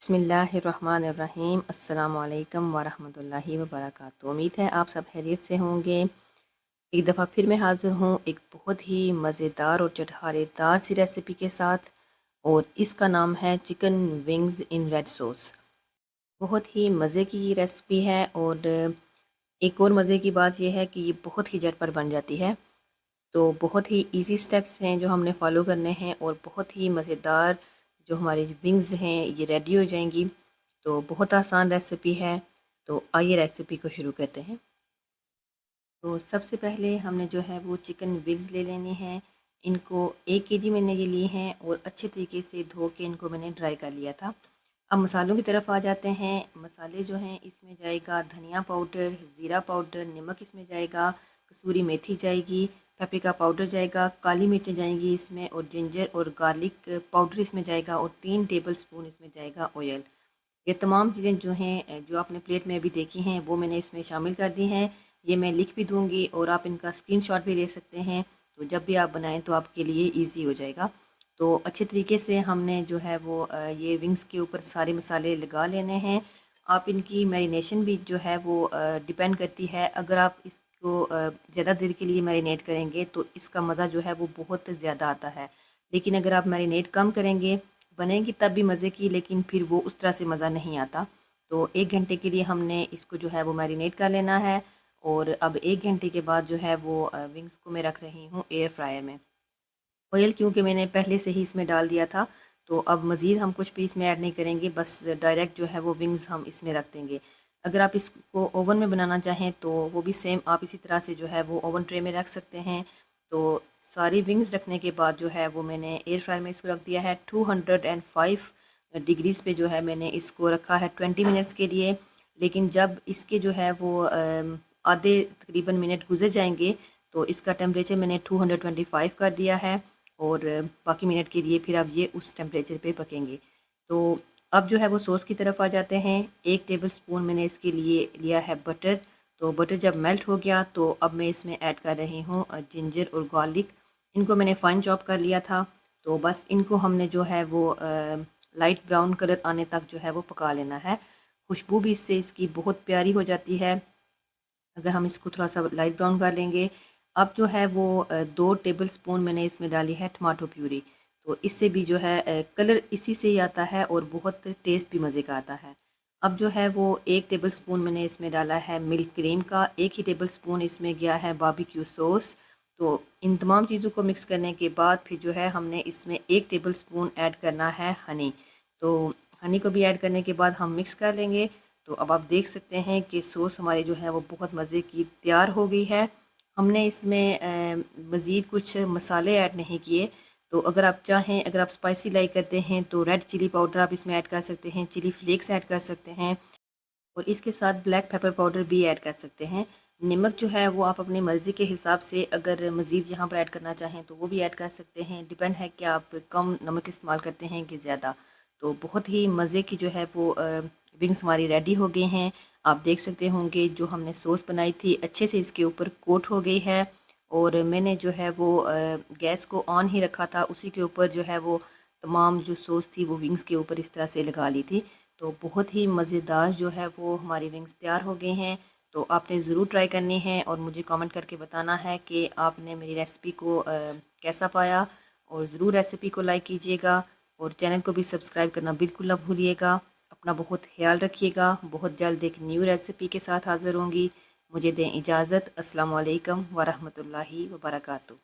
बिस्मिल्लाहिर्रहमानिर्रहीम अस्सलाम वालेकुम वरहमतुल्लाहि वबरकातुहू। उम्मीद है आप सब खैरियत से होंगे। एक दफ़ा फिर मैं हाज़िर हूँ एक बहुत ही मज़ेदार और चटखारेदार सी रेसिपी के साथ, और इसका नाम है chicken wings in red sauce. बहुत ही मज़े की रेसिपी है, और एक और मज़े की बात यह है कि ये बहुत ही झटपट बन जाती है। तो बहुत ही इजी स्टेप्स हैं जो हमने फॉलो करने हैं, और बहुत ही मज़ेदार जो हमारी विंग्स हैं ये रेडी हो जाएंगी। तो बहुत आसान रेसिपी है। तो आइए रेसिपी को शुरू करते हैं। तो सबसे पहले हमने जो है वो चिकन विंग्स ले लेने हैं। इनको 1 kg मैंने ये लिए हैं, और अच्छे तरीके से धो के इनको मैंने ड्राई कर लिया था। अब मसालों की तरफ आ जाते हैं। मसाले जो हैं इसमें जाएगा धनिया पाउडर, ज़ीरा पाउडर, नमक इसमें जाएगा, कसूरी मेथी जाएगी, पेपरिका पाउडर जाएगा, काली मिर्चें जाएंगी इसमें, और जिंजर और गार्लिक पाउडर इसमें जाएगा, और 3 टेबल स्पून इसमें जाएगा ऑयल। ये तमाम चीज़ें जो हैं जो आपने प्लेट में अभी देखी हैं वो मैंने इसमें शामिल कर दी हैं। ये मैं लिख भी दूँगी, और आप इनका स्क्रीनशॉट भी ले सकते हैं। तो जब भी आप बनाएं तो आपके लिए ईजी हो जाएगा। तो अच्छे तरीके से हमने जो है वो ये विंग्स के ऊपर सारे मसाले लगा लेने हैं। आप इनकी मैरिनेशन भी जो है वो डिपेंड करती है। अगर आप इसको ज़्यादा देर के लिए मैरिनेट करेंगे तो इसका मज़ा जो है वो बहुत ज़्यादा आता है। लेकिन अगर आप मैरिनेट कम करेंगे, बनेगी तब भी मज़े की, लेकिन फिर वो उस तरह से मज़ा नहीं आता। तो 1 घंटे के लिए हमने इसको जो है वो मैरिनेट कर लेना है। और अब 1 घंटे के बाद जो है वो विंग्स को मैं रख रही हूँ एयर फ्रायर में। ऑयल क्योंकि मैंने पहले से ही इसमें डाल दिया था, तो अब मज़ीद हम कुछ भी इसमें ऐड नहीं करेंगे, बस डायरेक्ट जो है वो विंग्स हम इसमें रख देंगे। अगर आप इसको ओवन में बनाना चाहें तो वो भी सेम आप इसी तरह से जो है वो ओवन ट्रे में रख सकते हैं। तो सारी विंग्स रखने के बाद जो है वो मैंने एयर फ्रायर में इसको रख दिया है 205 डिग्रीज़ पे जो है मैंने इसको रखा है 20 मिनट्स के लिए। लेकिन जब इसके जो है वो आधे तकरीबन मिनट गुजर जाएंगे तो इसका टेम्परेचर मैंने 225 कर दिया है, और बाकी मिनट के लिए फिर अब ये उस टेम्परेचर पे पकेंगे। तो अब जो है वो सॉस की तरफ आ जाते हैं। 1 टेबल स्पून मैंने इसके लिए लिया है बटर। तो बटर जब मेल्ट हो गया तो अब मैं इसमें ऐड कर रही हूँ जिंजर और गार्लिक। इनको मैंने फाइन चॉप कर लिया था। तो बस इनको हमने जो है वो लाइट ब्राउन कलर आने तक जो है वो पका लेना है। खुशबू भी इससे इसकी बहुत प्यारी हो जाती है अगर हम इसको थोड़ा सा लाइट ब्राउन कर लेंगे। अब जो है वो 2 टेबल स्पून मैंने इसमें डाली है टमाटो प्यूरी। तो इससे भी जो है कलर इसी से ही आता है, और बहुत टेस्ट भी मज़े का आता है। अब जो है वो 1 टेबल स्पून मैंने इसमें डाला है मिल्क क्रीम का, 1 ही टेबल स्पून इसमें गया है बारबेक्यू सॉस। तो इन तमाम चीज़ों को मिक्स करने के बाद फिर जो है हमने इसमें 1 टेबल स्पून ऐड करना है हनी। तो हनी को भी ऐड करने के बाद हम मिक्स कर लेंगे। तो अब आप देख सकते हैं कि सॉस हमारी जो है वो बहुत मज़े की तैयार हो गई है। हमने इसमें मज़ीद कुछ मसाले ऐड नहीं किए। तो अगर आप चाहें, अगर आप स्पाइसी लाइक करते हैं तो रेड चिली पाउडर आप इसमें ऐड कर सकते हैं, चिली फ्लेक्स ऐड कर सकते हैं, और इसके साथ ब्लैक पेपर पाउडर भी ऐड कर सकते हैं। नमक जो है वो आप अपनी मर्ज़ी के हिसाब से अगर मज़ीद यहाँ पर ऐड करना चाहें तो वो भी ऐड कर सकते हैं। डिपेंड है कि आप कम नमक इस्तेमाल करते हैं कि ज़्यादा। तो बहुत ही मज़े की जो है वो विंग्स हमारी रेडी हो गए हैं। आप देख सकते होंगे जो हमने सॉस बनाई थी अच्छे से इसके ऊपर कोट हो गई है, और मैंने जो है वो गैस को ऑन ही रखा था, उसी के ऊपर जो है वो तमाम जो सॉस थी वो विंग्स के ऊपर इस तरह से लगा ली थी। तो बहुत ही मज़ेदार जो है वो हमारी विंग्स तैयार हो गए हैं। तो आपने ज़रूर ट्राई करनी है, और मुझे कमेंट करके बताना है कि आपने मेरी रेसिपी को कैसा पाया। और ज़रूर रेसिपी को लाइक कीजिएगा, और चैनल को भी सब्सक्राइब करना बिल्कुल ना भूलिएगा। अपना बहुत ख्याल रखिएगा। बहुत जल्द एक न्यू रेसिपी के साथ हाज़िर होंगी। मुझे दें इजाज़त। अस्सलाम वालेकुम वरहमतुल्लाहि वबरकातुहू।